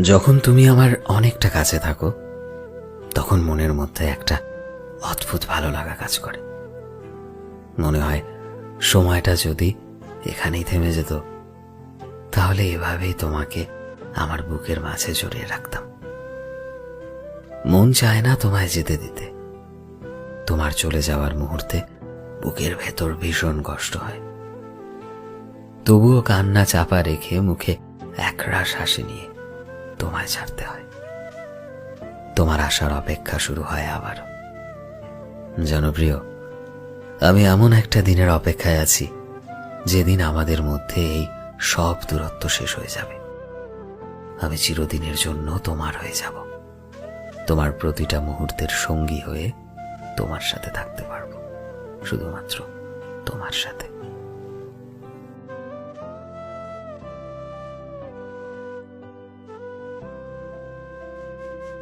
যখন তুমি আমার অনেকটা কাছে থাকো তখন মনের মধ্যে একটা অদ্ভুত ভালো লাগা কাজ করে। মনে হয় সময়টা যদি এখানেই থেমে যেত তাহলে এভাবেই তোমাকে আমার বুকের মাঝে জড়িয়ে রাখতাম। মন চায় না তোমায় যেতে দিতে। তোমার চলে যাওয়ার মুহূর্তে বুকের ভেতর ভীষণ কষ্ট হয়। তবুও কান্না চাপা রেখে মুখে একরাশ হাসি নিয়ে তোমায় ছাড়তে হয়। তোমার আসার অপেক্ষা শুরু হয় আবার। জনপ্রিয়, আমি এমন একটা দিনের অপেক্ষায় আছি যেদিন আমাদের মধ্যে এই সব দূরত্ব শেষ হয়ে যাবে। আমি চিরদিনের জন্য তোমার হয়ে যাব। তোমার প্রতিটা মুহূর্তের সঙ্গী হয়ে তোমার সাথে থাকতে পারবো, শুধুমাত্র তোমার সাথে।